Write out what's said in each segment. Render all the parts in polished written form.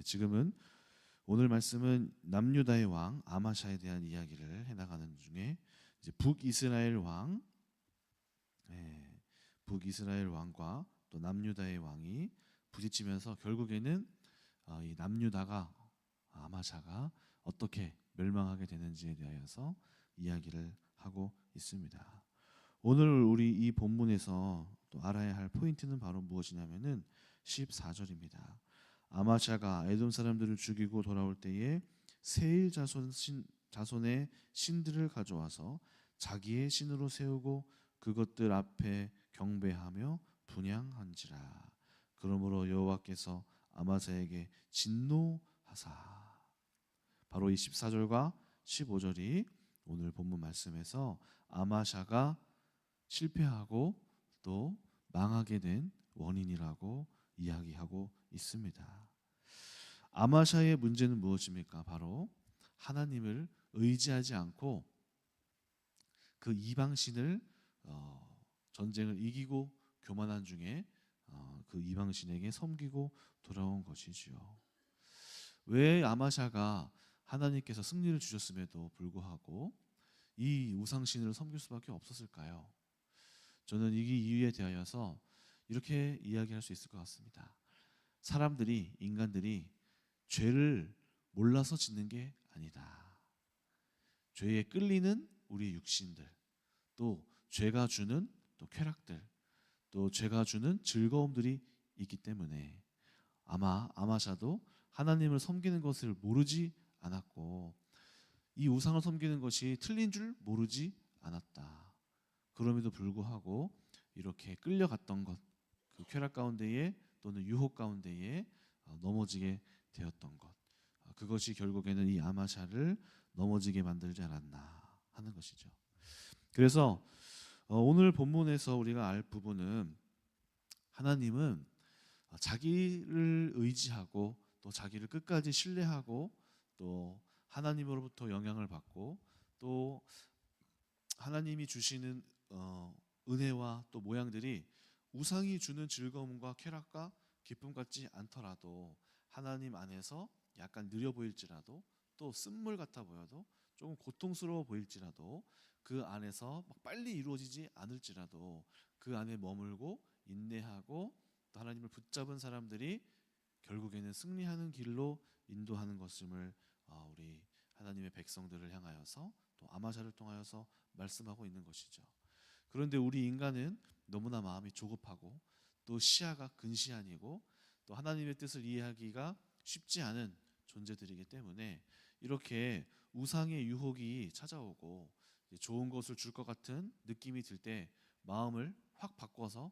지금은 오늘 말씀은 남유다의 왕 아마샤에 대한 이야기를 해나가는 중에 이제 북이스라엘 왕, 북이스라엘 왕과 또 남유다의 왕이 부딪히면서 결국에는 이 남유다가 아마샤가 어떻게 멸망하게 되는지에 대하여서 이야기를 하고 있습니다. 오늘 우리 이 본문에서 또 알아야 할 포인트는 바로 무엇이냐면은 14절입니다. 아마샤가 에돔 사람들을 죽이고 돌아올 때에 세일 자손의 신들을 가져와서 자기의 신으로 세우고 그것들 앞에 경배하며 분향한지라. 그러므로 여호와께서 아마샤에게 진노하사. 바로 이 14절과 15절이 오늘 본문 말씀에서 아마샤가 실패하고 또 망하게 된 원인이라고 이야기하고 있습니다. 아마샤의 문제는 무엇입니까? 바로 하나님을 의지하지 않고 그 이방신을 전쟁을 이기고 교만한 중에 그 이방신에게 섬기고 돌아온 것이지요. 왜 아마샤가 하나님께서 승리를 주셨음에도 불구하고 이 우상신을 섬길 수밖에 없었을까요? 저는 이 이유에 대하여서 이렇게 이야기할 수 있을 것 같습니다. 사람들이, 인간들이 죄를 몰라서 짓는 게 아니다. 죄에 끌리는 우리 육신들, 또 죄가 주는 또 쾌락들, 또 죄가 주는 즐거움들이 있기 때문에 아마 아마샤도 하나님을 섬기는 것을 모르지 않았고 이 우상을 섬기는 것이 틀린 줄 모르지 않았다. 그럼에도 불구하고 이렇게 끌려갔던 것, 그 쾌락 가운데에 또는 유혹 가운데에 넘어지게 되었던 것, 그것이 결국에는 이 아마샤를 넘어지게 만들지 않았나 하는 것이죠. 그래서 오늘 본문에서 우리가 알 부분은 하나님은 자기를 의지하고 또 자기를 끝까지 신뢰하고 또 하나님으로부터 영향을 받고 또 하나님이 주시는 은혜와 또 모양들이 우상이 주는 즐거움과 쾌락과 기쁨 같지 않더라도 하나님 안에서 약간 느려 보일지라도 또 쓴물 같아 보여도 조금 고통스러워 보일지라도 그 안에서 막 빨리 이루어지지 않을지라도 그 안에 머물고 인내하고 또 하나님을 붙잡은 사람들이 결국에는 승리하는 길로 인도하는 것임을 우리 하나님의 백성들을 향하여서 또 아마샤를 통하여서 말씀하고 있는 것이죠. 그런데 우리 인간은 너무나 마음이 조급하고 또 시야가 근시안이고 또 하나님의 뜻을 이해하기가 쉽지 않은 존재들이기 때문에 이렇게 우상의 유혹이 찾아오고 좋은 것을 줄 것 같은 느낌이 들 때 마음을 확 바꿔서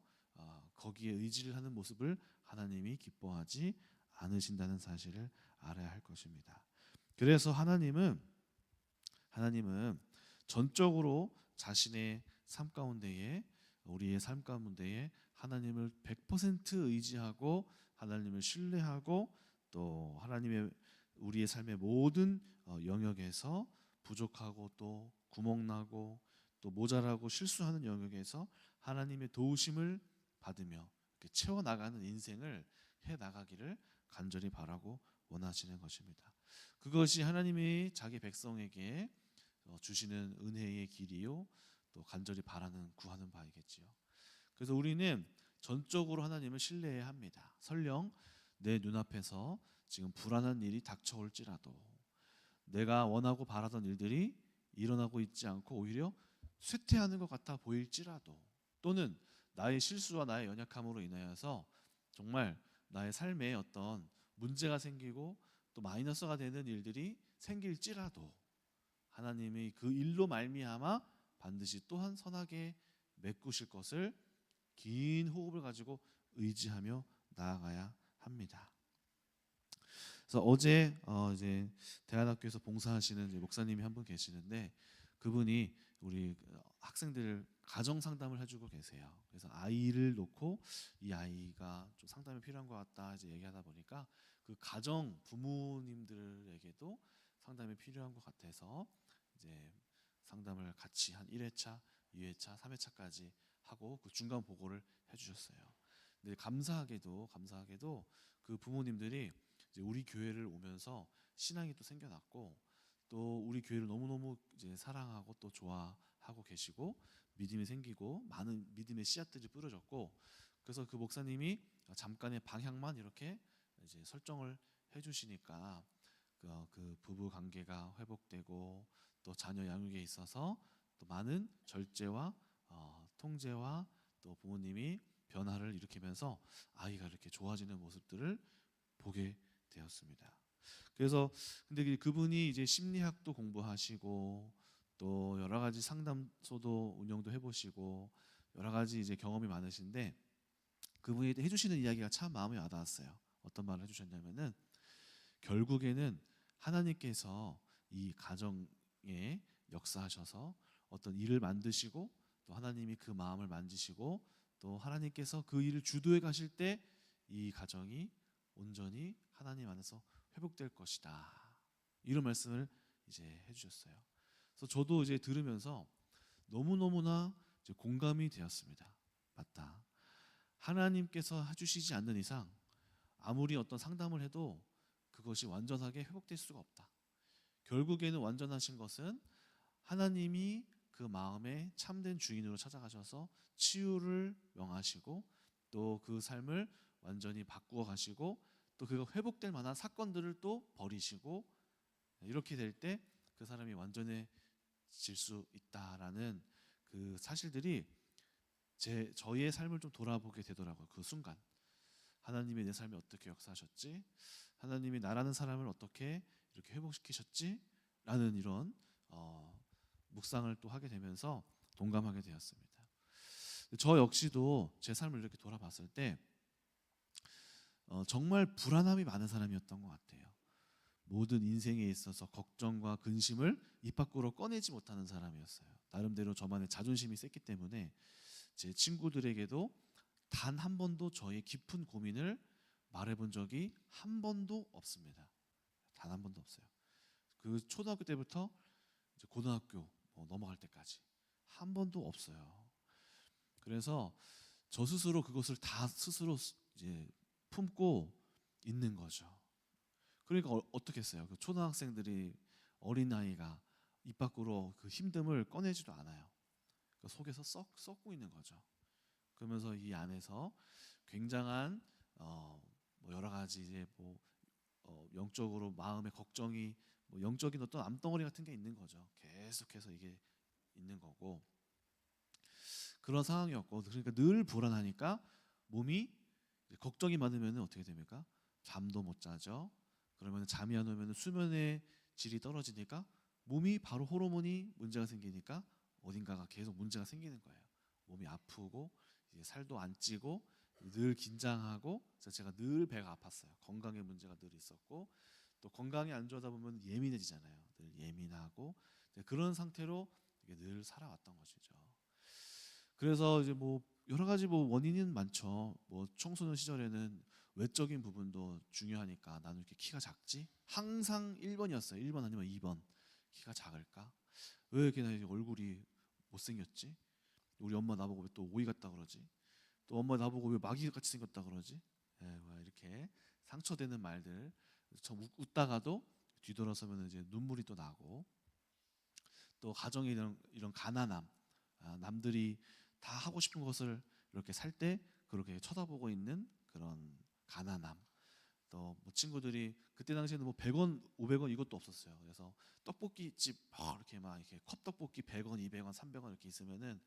거기에 의지를 하는 모습을 하나님이 기뻐하지 않으신다는 사실을 알아야 할 것입니다. 그래서 하나님은 전적으로 자신의 삶 가운데에 우리의 삶 가운데에 하나님을 100% 의지하고 하나님을 신뢰하고 또 하나님의 우리의 삶의 모든 영역에서 부족하고 또 구멍나고 또 모자라고 실수하는 영역에서 하나님의 도우심을 받으며 채워나가는 인생을 해나가기를 간절히 바라고 원하시는 것입니다. 그것이 하나님이 자기 백성에게 주시는 은혜의 길이요 또 간절히 바라는 구하는 바이겠지요. 그래서 우리는 전적으로 하나님을 신뢰해야 합니다. 설령 내 눈앞에서 지금 불안한 일이 닥쳐올지라도 내가 원하고 바라던 일들이 일어나고 있지 않고 오히려 쇠퇴하는 것 같아 보일지라도 또는 나의 실수와 나의 연약함으로 인하여서 정말 나의 삶에 어떤 문제가 생기고 또 마이너스가 되는 일들이 생길지라도 하나님이 그 일로 말미암아 반드시 또한 선하게 메꾸실 것을 긴 호흡을 가지고 의지하며 나아가야 합니다. 그래서 어제 이제 대안학교에서 봉사하시는 이제 목사님이 한 분 계시는데 그분이 우리 학생들 가정 상담을 해주고 계세요. 그래서 아이를 놓고 이 아이가 좀 상담이 필요한 것 같다 이제 얘기하다 보니까 그 가정 부모님들에게도 상담이 필요한 것 같아서 이제 상담을 같이 한 1회차, 2회차, 3회차까지 하고 그 중간 보고를 해주셨어요. 근데 감사하게도 그 부모님들이 이제 우리 교회를 오면서 신앙이 또 생겨났고 또 우리 교회를 너무너무 이제 사랑하고 또 좋아하고 계시고 믿음이 생기고 많은 믿음의 씨앗들이 뿌려졌고 그래서 그 목사님이 잠깐의 방향만 이렇게 이제 설정을 해주시니까 그 부부 관계가 회복되고 또 자녀 양육에 있어서 또 많은 절제와 통제와 또 부모님이 변화를 일으키면서 아이가 이렇게 좋아지는 모습들을 보게 되었습니다. 그래서 근데 그분이 이제 심리학도 공부하시고 또 여러 가지 상담소도 운영도 해보시고 여러 가지 이제 경험이 많으신데 그분이 해주시는 이야기가 참 마음에 와닿았어요. 어떤 말을 해주셨냐면은 결국에는 하나님께서 이 가정에 역사하셔서 어떤 일을 만드시고 또 하나님이 그 마음을 만지시고 또 하나님께서 그 일을 주도해 가실 때 이 가정이 온전히 하나님 안에서 회복될 것이다. 이런 말씀을 이제 해주셨어요. 그래서 저도 이제 들으면서 너무너무나 이제 공감이 되었습니다. 맞다. 하나님께서 해주시지 않는 이상 아무리 어떤 상담을 해도 그것이 완전하게 회복될 수가 없다. 결국에는 완전하신 것은 하나님이 그 마음의 참된 주인으로 찾아가셔서 치유를 명하시고 또 그 삶을 완전히 바꾸어 가시고 또 그가 회복될 만한 사건들을 또 버리시고 이렇게 될 때 그 사람이 완전해질 수 있다라는 그 사실들이 저의 삶을 좀 돌아보게 되더라고요. 그 순간 하나님이 내 삶에 어떻게 역사하셨지? 하나님이 나라는 사람을 어떻게 이렇게 회복시키셨지? 라는 이런 묵상을 또 하게 되면서 동감하게 되었습니다. 저 역시도 제 삶을 이렇게 돌아봤을 때 정말 불안함이 많은 사람이었던 것 같아요. 모든 인생에 있어서 걱정과 근심을 입 밖으로 꺼내지 못하는 사람이었어요. 나름대로 저만의 자존심이 셌기 때문에 제 친구들에게도 단 한 번도 저의 깊은 고민을 말해본 적이 한 번도 없습니다. 단 한 번도 없어요. 그 초등학교 때부터 이제 고등학교 넘어갈 때까지 한 번도 없어요. 그래서 저 스스로 그것을 다 스스로 이제 품고 있는 거죠. 그러니까 어떻게 했어요? 그 초등학생들이 어린 아이가 입 밖으로 그 힘듦을 꺼내지도 않아요. 그 속에서 썩고 있는 거죠. 그러면서 이 안에서 굉장한 뭐 여러 가지 이제 뭐 영적으로 마음의 걱정이 뭐 영적인 어떤 암덩어리 같은 게 있는 거죠. 계속해서 이게 있는 거고 그런 상황이었고 그러니까 늘 불안하니까 몸이 걱정이 많으면 어떻게 됩니까? 잠도 못 자죠. 그러면 잠이 안 오면 수면의 질이 떨어지니까 몸이 바로 호르몬이 문제가 생기니까 어딘가가 계속 문제가 생기는 거예요. 몸이 아프고 이제 살도 안 찌고 늘 긴장하고 그래서 제가 늘 배가 아팠어요. 건강에 문제가 늘 있었고 또 건강이 안 좋아다 보면 예민해지잖아요. 늘 예민하고 그런 상태로 늘 살아왔던 것이죠. 그래서 이제 뭐 여러 가지 뭐 원인은 많죠. 뭐 청소년 시절에는 외적인 부분도 중요하니까 나는 이렇게 키가 작지? 항상 1번이었어요. 1번 아니면 2번. 키가 작을까? 왜 이렇게 나 얼굴이 못생겼지? 우리 엄마 나보고 왜 또 오이 같다 그러지? 또 엄마 나보고 왜 마귀 같이 생겼다 그러지? 이렇게 상처되는 말들 참 웃다가도 뒤돌아서면 이제 눈물이 또 나고 또 가정에 이런 가난함 남들이 다 하고 싶은 것을 이렇게 살 때 그렇게 쳐다보고 있는 그런 가난함 또 뭐 친구들이 그때 당시에는 뭐 100원, 500원 이것도 없었어요. 그래서 떡볶이집 이렇게 막 이렇게 컵떡볶이 100원, 200원, 300원 이렇게 있으면은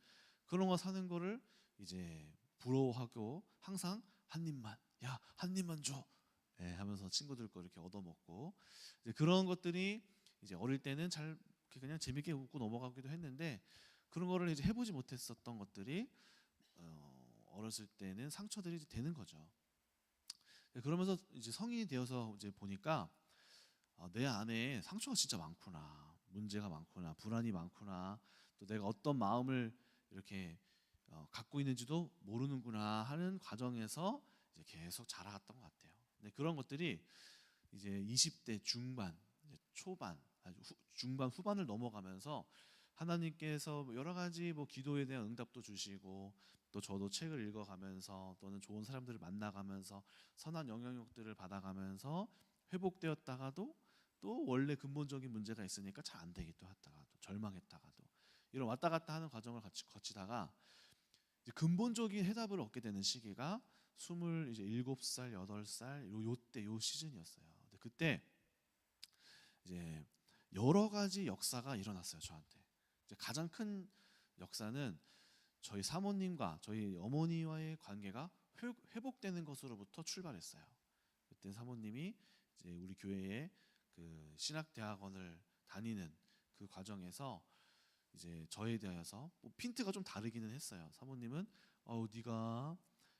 그런 거 사는 거를 이제 부러워하고 항상 한 입만 야 한 입만 줘 하면서 친구들 거 이렇게 얻어먹고 이제 그런 것들이 이제 어릴 때는 잘 그냥 재밌게 웃고 넘어가기도 했는데 그런 거를 이제 해보지 못했었던 것들이 어렸을 때는 상처들이 이제 되는 거죠. 그러면서 이제 성인이 되어서 이제 보니까 내 안에 상처가 진짜 많구나, 문제가 많구나, 불안이 많구나, 또 내가 어떤 마음을 이렇게 갖고 있는지도 모르는구나 하는 과정에서 이제 계속 자라갔던 것 같아요. 근데 그런 것들이 이제 20대 중반, 이제 초반, 중반 후반을 넘어가면서 하나님께서 여러 가지 뭐 기도에 대한 응답도 주시고 또 저도 책을 읽어가면서 또는 좋은 사람들을 만나가면서 선한 영향력들을 받아가면서 회복되었다가도 또 원래 근본적인 문제가 있으니까 잘 안 되기도 하다가도 절망했다가도 이런 왔다 갔다 하는 과정을 같이 거치다가 이제 근본적인 해답을 얻게 되는 시기가 27살, 8살 요때 요 시즌이었어요. 근데 그때 이제 여러 가지 역사가 일어났어요, 저한테. 이제 가장 큰 역사는 저희 사모님과 저희 어머니와의 관계가 회복되는 것으로부터 출발했어요. 그때 사모님이 이제 우리 교회에 그 신학대학원을 다니는 그 과정에서 이제 저에 대해서 뭐 핀트가 좀 다르기는 했어요. 사모님은 네가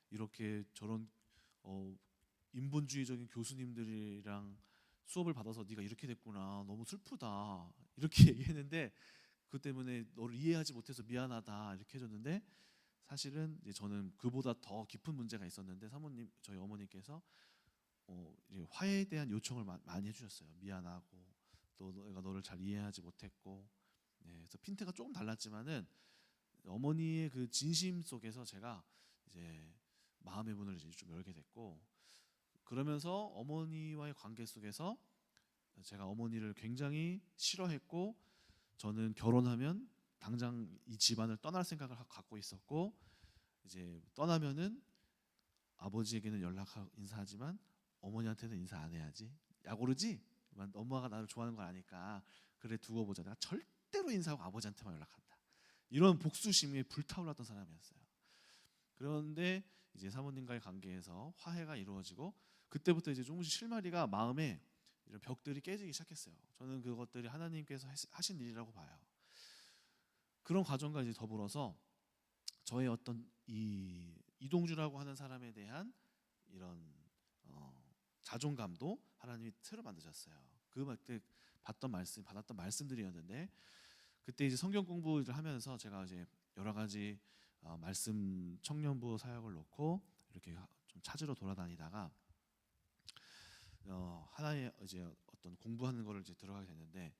이렇게 저런 인본주의적인 교수님들이랑 수업을 받아서 네가 이렇게 됐구나. 너무 슬프다. 이렇게 얘기했는데 그 때문에 너를 이해하지 못해서 미안하다. 이렇게 해줬는데 사실은 이제 저는 그보다 더 깊은 문제가 있었는데 사모님, 저희 어머니께서 이제 화해에 대한 요청을 많이 해주셨어요. 미안하고 또 내가 너를 잘 이해하지 못했고, 네, 그래서 핀트가 조금 달랐지만은 어머니의 그 진심 속에서 제가 이제 마음의 문을 이제 좀 열게 됐고, 그러면서 어머니와의 관계 속에서 제가 어머니를 굉장히 싫어했고, 저는 결혼하면 당장 이 집안을 떠날 생각을 갖고 있었고, 이제 떠나면은 아버지에게는 연락하고 인사하지만 어머니한테는 인사 안 해야지. 야구르지? 엄마가 나를 좋아하는 걸 아니까 그래 두고 보자. 내가 절대로 인사하고 아버지한테만 연락한다. 이런 복수심에 불타올랐던 사람이었어요. 그런데 이제 사모님과의 관계에서 화해가 이루어지고 그때부터 이제 조금씩 실마리가 마음에 이런 벽들이 깨지기 시작했어요. 저는 그것들이 하나님께서 하신 일이라고 봐요. 그런 과정과 이제 더불어서 저의 어떤 이 이동주라고 하는 사람에 대한 이런 자존감도 하나님이 새로 만드셨어요. 그때 받았던 말씀들이었는데 그때 이제 성경 공부를 하면서 제가 이제 여러 가지 말씀 청년부 사역을 놓고 이렇게 좀 찾으러 돌아다니다가 하나의 이제 어떤 공부하는 거를 이제 들어가게 됐는데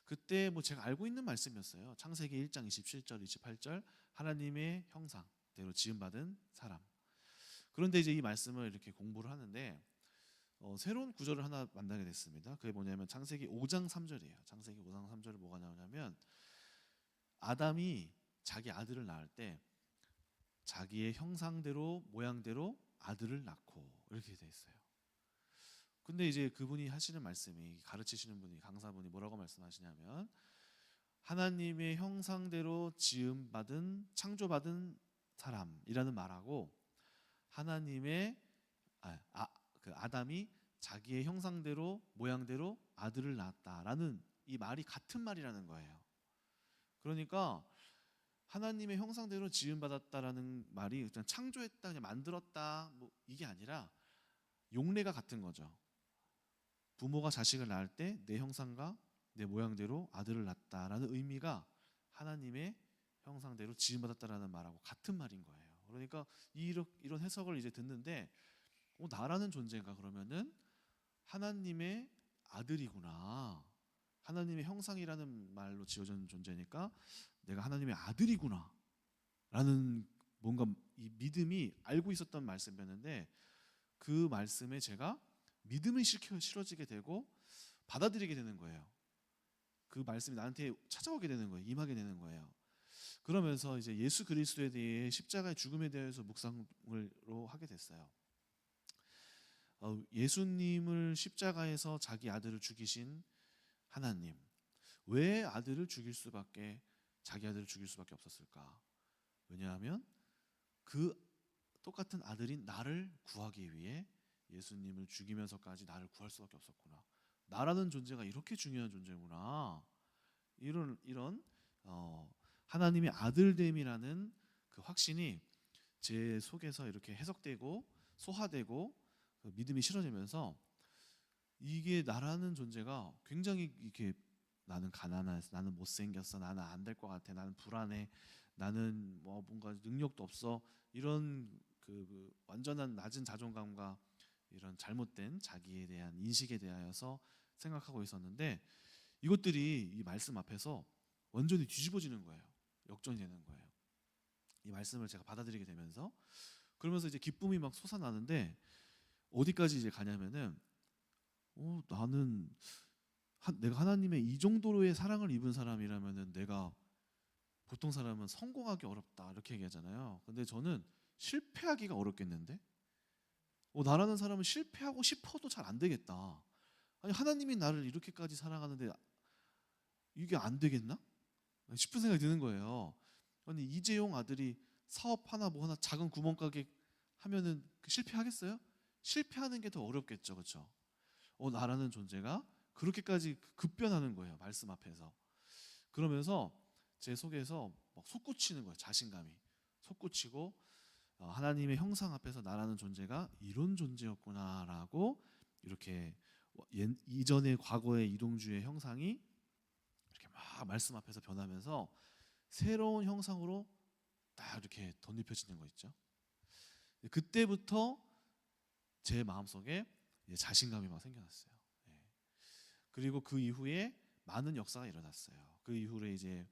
그때 뭐 제가 알고 있는 말씀이었어요. 창세기 1장 27절, 28절 하나님의 형상대로 지음받은 사람. 그런데 이제 이 말씀을 이렇게 공부를 하는데 새로운 구절을 하나 만나게 됐습니다. 그게 뭐냐면 창세기 5장 3절이에요. 창세기 5장 3절이 뭐가 나오냐면 아담이 자기 아들을 낳을 때 자기의 형상대로 모양대로 아들을 낳고 이렇게 돼 있어요. 근데 이제 그분이 하시는 말씀이 가르치시는 분이 강사분이 뭐라고 말씀하시냐면 하나님의 형상대로 지음받은 창조받은 사람이라는 말하고 하나님의 그 아담이 자기의 형상대로 모양대로 아들을 낳았다라는 이 말이 같은 말이라는 거예요. 그러니까 하나님의 형상대로 지음받았다라는 말이 그냥 창조했다, 그냥 만들었다 뭐 이게 아니라 용례가 같은 거죠. 부모가 자식을 낳을 때 내 형상과 내 모양대로 아들을 낳았다라는 의미가 하나님의 형상대로 지음받았다라는 말하고 같은 말인 거예요. 그러니까 이런 해석을 이제 듣는데 나라는 존재가 그러면은 하나님의 아들이구나. 하나님의 형상이라는 말로 지어진 존재니까 내가 하나님의 아들이구나 라는 뭔가 이 믿음이 알고 있었던 말씀이었는데 그 말씀에 제가 믿음이 실어지게 되고 받아들이게 되는 거예요. 그 말씀이 나한테 찾아오게 되는 거예요. 임하게 되는 거예요. 그러면서 이제 예수 그리스도에 대해 십자가의 죽음에 대해서 묵상을로 하게 됐어요. 예수님을 십자가에서 자기 아들을 죽이신 하나님, 왜 자기 아들을 죽일 수밖에 없었을까? 왜냐하면 그 똑같은 아들인 나를 구하기 위해 예수님을 죽이면서까지 나를 구할 수밖에 없었구나. 나라는 존재가 이렇게 중요한 존재구나. 이런 하나님의 아들됨이라는 그 확신이 제 속에서 이렇게 해석되고 소화되고 그 믿음이 실어지면서 이게 나라는 존재가 굉장히 이렇게 나는 가난해서 나는 못생겼어 나는 안 될 것 같아 나는 불안해 나는 뭐 뭔가 능력도 없어 이런 그 완전한 낮은 자존감과 이런 잘못된 자기에 대한 인식에 대하여서 생각하고 있었는데 이것들이 이 말씀 앞에서 완전히 뒤집어지는 거예요. 역전이 되는 거예요. 이 말씀을 제가 받아들이게 되면서 그러면서 이제 기쁨이 막 솟아나는데 어디까지 이제 가냐면은 나는 내가 하나님의 이 정도로의 사랑을 입은 사람이라면은 내가 보통 사람은 성공하기 어렵다 이렇게 얘기하잖아요. 근데 저는 실패하기가 어렵겠는데? 나라는 사람은 실패하고 싶어도 잘 안 되겠다. 아니 하나님이 나를 이렇게까지 사랑하는데 이게 안 되겠나? 싶은 생각이 드는 거예요. 아니 이재용 아들이 사업 하나 뭐 하나 작은 구멍가게 하면은 실패하겠어요? 실패하는 게 더 어렵겠죠, 그렇죠? 나라는 존재가 그렇게까지 급변하는 거예요, 말씀 앞에서. 그러면서 제 속에서 막 솟구치는 거예요, 자신감이. 솟구치고 하나님의 형상 앞에서 나라는 존재가 이런 존재였구나라고 이렇게 이전의 과거의 이동주의 형상이 이렇게 막 말씀 앞에서 변하면서 새로운 형상으로 딱 이렇게 덧입혀지는 거 있죠. 그때부터 제 마음속에 자신감이 막 생겨났어요. 그리고 그 이후에 많은 역사가 일어났어요. 그 이후에 이제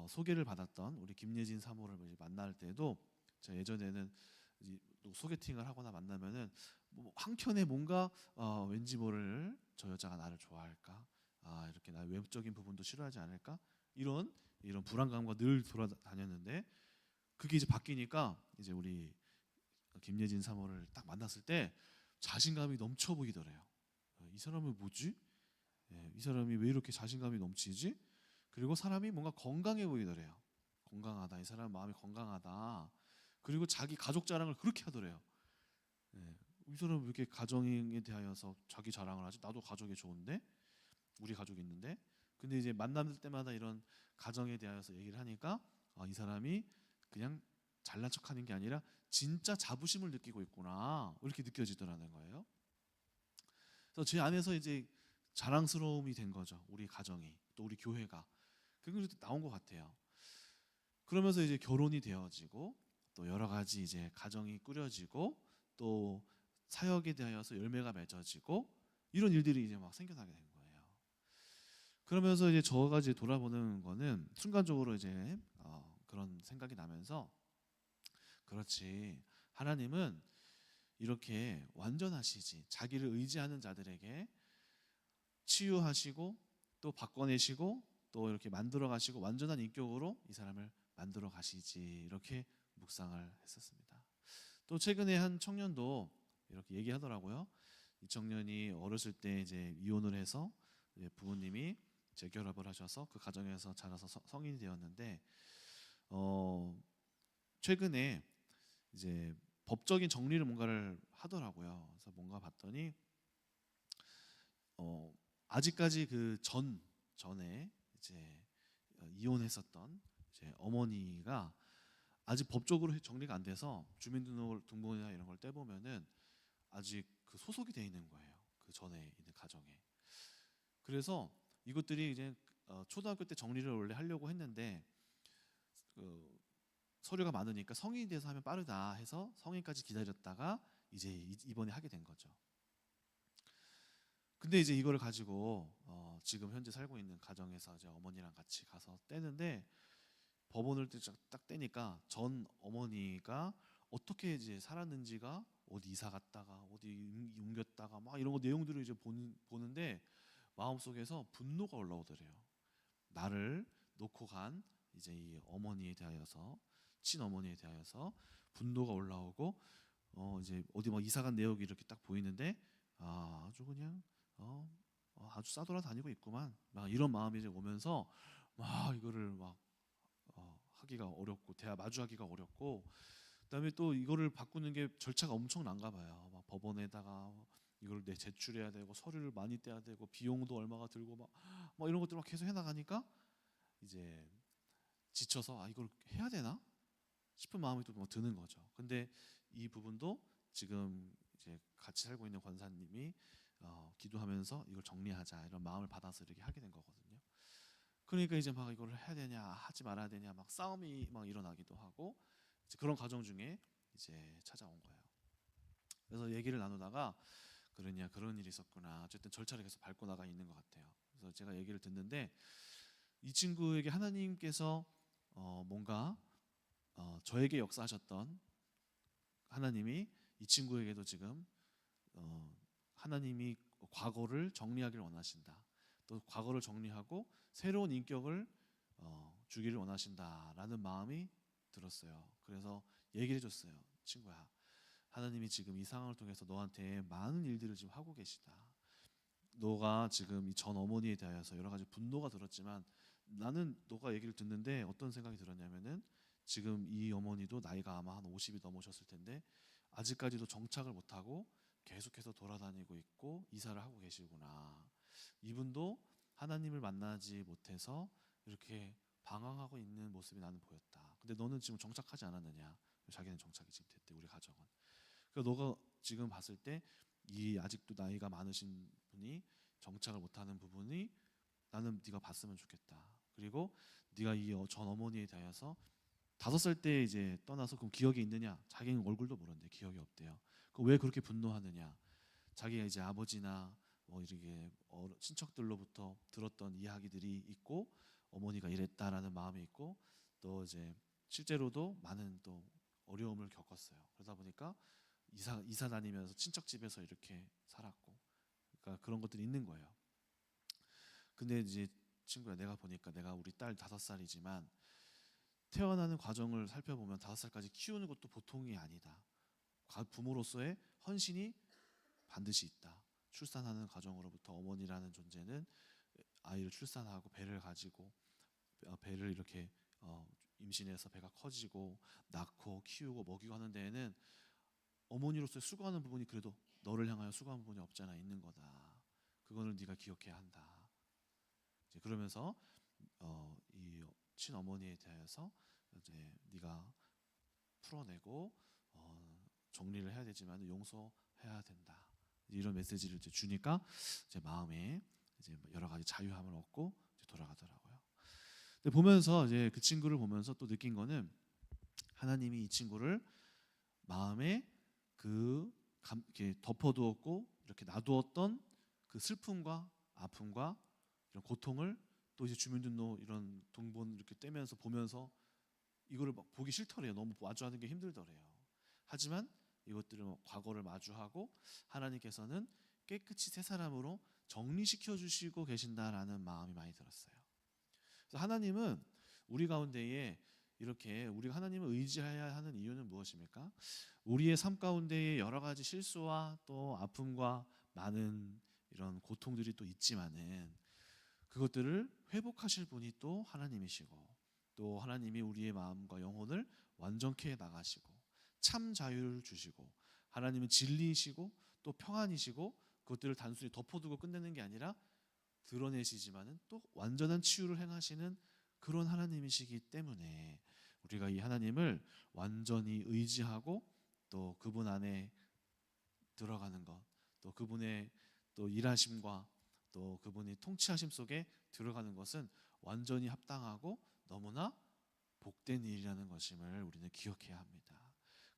소개를 받았던 우리 김예진 사모를 만날 때도 제가 예전에는 또 소개팅을 하거나 만나면은 한켠에 뭔가 왠지 모를 저 여자가 나를 좋아할까? 이렇게 나 외적인 부분도 싫어하지 않을까? 이런 불안감과 늘 돌아다녔는데 그게 이제 바뀌니까 이제 우리 김예진 사모를 딱 만났을 때 자신감이 넘쳐 보이더래요. 이 사람은 뭐지? 이 사람이 왜 이렇게 자신감이 넘치지? 그리고 사람이 뭔가 건강해 보이더래요. 건강하다. 이 사람 마음이 건강하다. 그리고 자기 가족 자랑을 그렇게 하더래요. 이 사람 왜 이렇게 가정에 대하여서 자기 자랑을 하지? 나도 가족이 좋은데, 우리 가족이 있는데. 근데 이제 만날 때마다 이런 가정에 대하여서 얘기를 하니까 이 사람이 그냥 잘난 척하는 게 아니라 진짜 자부심을 느끼고 있구나 이렇게 느껴지더라는 거예요. 그래서 제 안에서 이제 자랑스러움이 된 거죠. 우리 가정이 또 우리 교회가 그게 나온 것 같아요. 그러면서 이제 결혼이 되어지고 또 여러 가지 이제 가정이 꾸려지고 또 사역에 대하여서 열매가 맺어지고 이런 일들이 이제 막 생겨나게 된 거예요. 그러면서 이제 저가 이제 돌아보는 거는 순간적으로 이제 그런 생각이 나면서 그렇지 하나님은 이렇게 완전하시지 자기를 의지하는 자들에게 치유하시고 또 바꿔내시고 또 이렇게 만들어 가시고 완전한 인격으로 이 사람을 만들어 가시지 이렇게 묵상을 했었습니다. 또 최근에 한 청년도 이렇게 얘기하더라고요. 이 청년이 어렸을 때 이제 이혼을 해서 부모님이 재결합을 하셔서 그 가정에서 자라서 성인이 되었는데 최근에 이제 법적인 정리를 뭔가를 하더라고요. 그래서 뭔가 봤더니 아직까지 그 전에 이제 이혼했었던 이제 어머니가 아직 법적으로 정리가 안 돼서 주민등록이나 이런 걸 떼보면은 아직 그 소속이 돼 있는 거예요. 그 전에 있는 가정에. 그래서 이것들이 이제 초등학교 때 정리를 원래 하려고 했는데 그 서류가 많으니까 성인이 돼서 하면 빠르다 해서 성인까지 기다렸다가 이제 이번에 하게 된 거죠. 근데 이제 이거를 가지고 지금 현재 살고 있는 가정에서 이제 어머니랑 같이 가서 떼는데 법원을 딱 떼니까 전 어머니가 어떻게 이제 살았는지가 어디 이사 갔다가 어디 옮겼다가 막 이런 거 내용들을 이제 보는데 마음속에서 분노가 올라오더래요. 나를 놓고 간 이제 이 어머니에 대하여서 친어머니에 대하여서 분노가 올라오고 이제 어디 막 이사 간 내역이 이렇게 딱 보이는데 아주 그냥 아주 싸돌아다니고 있구만 막 이런 마음이 이제 오면서 막 이거를 막 하기가 어렵고 마주하기가 어렵고 그다음에 또 이거를 바꾸는 게 절차가 엄청난가 봐요. 막 법원에다가 이걸 제출해야 되고 서류를 많이 떼야 되고 비용도 얼마가 들고 막 이런 것들 막 계속 해나가니까 이제 지쳐서 이걸 해야 되나 싶은 마음이 또 드는 거죠. 근데 이 부분도 지금 이제 같이 살고 있는 권사님이 기도하면서 이걸 정리하자 이런 마음을 받아서 이렇게 하게 된 거거든요. 그러니까 이제 막 이걸 해야 되냐 하지 말아야 되냐 막 싸움이 막 일어나기도 하고 이제 그런 과정 중에 이제 찾아온 거예요. 그래서 얘기를 나누다가 그런 일이 있었구나. 어쨌든 절차를 계속 밟고 나가 있는 것 같아요. 그래서 제가 얘기를 듣는데 이 친구에게 하나님께서 뭔가 저에게 역사하셨던 하나님이 이 친구에게도 지금 하나님이 과거를 정리하기를 원하신다. 또 과거를 정리하고 새로운 인격을 주기를 원하신다라는 마음이 들었어요. 그래서 얘기를 해줬어요. 친구야, 하나님이 지금 이 상황을 통해서 너한테 많은 일들을 지금 하고 계시다. 너가 지금 이 전 어머니에 대해서 여러 가지 분노가 들었지만 나는 너가 얘기를 듣는데 어떤 생각이 들었냐면은 지금 이 어머니도 나이가 아마 한 50이 넘으셨을 텐데 아직까지도 정착을 못하고 계속해서 돌아다니고 있고 이사를 하고 계시구나. 이분도 하나님을 만나지 못해서 이렇게 방황하고 있는 모습이 나는 보였다. 근데 너는 지금 정착하지 않았느냐? 자기는 정착이 지금 됐대, 우리 가정은. 그러니까 너가 지금 봤을 때 이 아직도 나이가 많으신 분이 정착을 못하는 부분이 나는 네가 봤으면 좋겠다. 그리고 네가 이 전 어머니에 대해서 5살 때 이제 떠나서 그럼 기억이 있느냐? 자기는 얼굴도 모르는데 기억이 없대요. 그 왜 그렇게 분노하느냐? 자기가 이제 아버지나 뭐 이렇게 친척들로부터 들었던 이야기들이 있고 어머니가 이랬다라는 마음이 있고 또 이제 실제로도 많은 또 어려움을 겪었어요. 그러다 보니까 이사 다니면서 친척 집에서 이렇게 살았고, 그러니까 그런 것들이 있는 거예요. 근데 이제 친구야, 내가 보니까 내가 우리 딸 5살이지만 태어나는 과정을 살펴보면 5살까지 키우는 것도 보통이 아니다. 부모로서의 헌신이 반드시 있다. 출산하는 과정으로부터 어머니라는 존재는 아이를 출산하고 배를 가지고 배를 이렇게 임신해서 배가 커지고 낳고 키우고 먹이고 하는 데에는 어머니로서 수고하는 부분이 그래도 너를 향하여 수고하는 부분이 없잖아, 있는 거다. 그거는 네가 기억해야 한다. 이제 그러면서 이 친어머니에 대해서 이제 네가 풀어내고 정리를 해야 되지만 용서해야 된다. 이런 메시지를 이제 주니까 제 마음에 이제 여러 가지 자유함을 얻고 이제 돌아가더라고요. 근데 보면서 이제 그 친구를 보면서 또 느낀 거는 하나님이 이 친구를 마음에 이렇게 덮어두었고 이렇게 놔두었던 그 슬픔과 아픔과 이런 고통을 또 이제 주민등록 이런 동본 이렇게 떼면서 보면서 이거를 막 보기 싫더래요. 너무 마주하는 게 힘들더래요. 하지만 이것들을 과거를 마주하고 하나님께서는 깨끗이 새 사람으로 정리시켜 주시고 계신다라는 마음이 많이 들었어요. 그래서 하나님은 우리 가운데에 이렇게 우리가 하나님을 의지해야 하는 이유는 무엇입니까? 우리의 삶 가운데에 여러 가지 실수와 또 아픔과 많은 이런 고통들이 또 있지만은 그것들을 회복하실 분이 또 하나님이시고 또 하나님이 우리의 마음과 영혼을 완전케 해 나가시고 참 자유를 주시고 하나님은 진리이시고 또 평안이시고 그것들을 단순히 덮어두고 끝내는 게 아니라 드러내시지만은 또 완전한 치유를 행하시는 그런 하나님이시기 때문에 우리가 이 하나님을 완전히 의지하고 또 그분 안에 들어가는 것, 또 그분의 또 일하심과 또 그분이 통치하심 속에 들어가는 것은 완전히 합당하고 너무나 복된 일이라는 것임을 우리는 기억해야 합니다.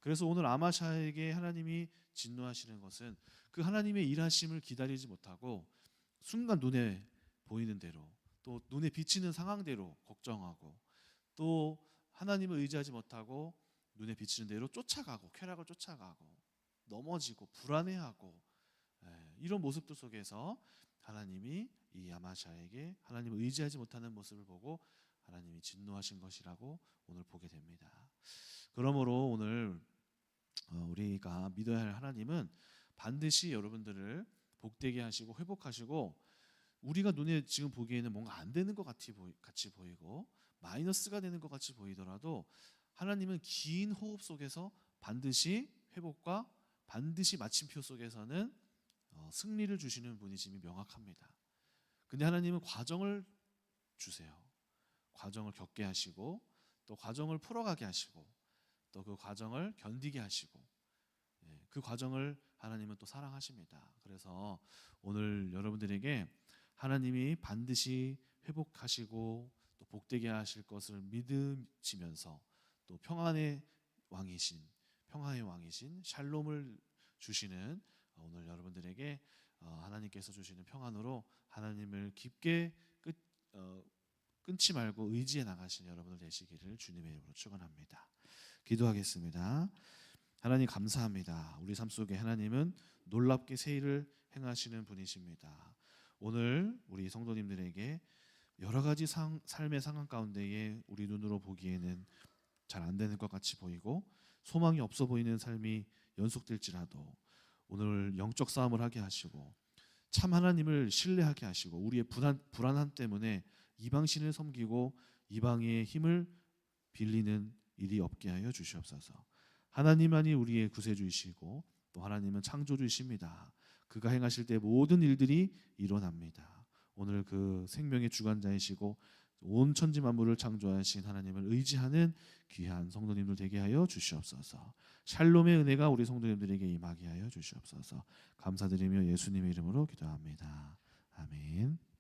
그래서 오늘 아마샤에게 하나님이 진노하시는 것은 그 하나님의 일하심을 기다리지 못하고 순간 눈에 보이는 대로 또 눈에 비치는 상황대로 걱정하고 또 하나님을 의지하지 못하고 눈에 비치는 대로 쫓아가고 쾌락을 쫓아가고 넘어지고 불안해하고 이런 모습들 속에서 하나님이 이 아마샤에게 하나님을 의지하지 못하는 모습을 보고 하나님이 진노하신 것이라고 오늘 보게 됩니다. 그러므로 오늘 우리가 믿어야 할 하나님은 반드시 여러분들을 복되게 하시고 회복하시고 우리가 눈에 지금 보기에는 뭔가 안 되는 것 같이 보이고 마이너스가 되는 것 같이 보이더라도 하나님은 긴 호흡 속에서 반드시 회복과 반드시 마침표 속에서는 승리를 주시는 분이심이 명확합니다. 근데 하나님은 과정을 주세요. 과정을 겪게 하시고 또 과정을 풀어가게 하시고 또 그 과정을 견디게 하시고 그 과정을 하나님은 또 사랑하십니다. 그래서 오늘 여러분들에게 하나님이 반드시 회복하시고 또 복되게 하실 것을 믿으시면서 또 평안의 왕이신 샬롬을 주시는 오늘 여러분들에게 하나님께서 주시는 평안으로 하나님을 깊게 끊지 말고 의지해 나가신 여러분들 되시기를 주님의 이름으로 축원합니다. 기도하겠습니다. 하나님 감사합니다. 우리 삶 속에 하나님은 놀랍게 새 일을 행하시는 분이십니다. 오늘 우리 성도님들에게 여러 가지 삶의 상황 가운데에 우리 눈으로 보기에는 잘 안 되는 것 같이 보이고 소망이 없어 보이는 삶이 연속될지라도 오늘 영적 싸움을 하게 하시고 참 하나님을 신뢰하게 하시고 우리의 불안함 때문에 이방신을 섬기고 이방의 힘을 빌리는 일이 없게 하여 주시옵소서. 하나님만이 우리의 구세주이시고 또 하나님은 창조주이십니다. 그가 행하실 때 모든 일들이 일어납니다. 오늘 그 생명의 주관자이시고 온 천지 만물을 창조하신 하나님을 의지하는 귀한 성도님들 되게 하여 주시옵소서. 샬롬의 은혜가 우리 성도님들에게 임하게 하여 주시옵소서. 감사드리며 예수님의 이름으로 기도합니다. 아멘.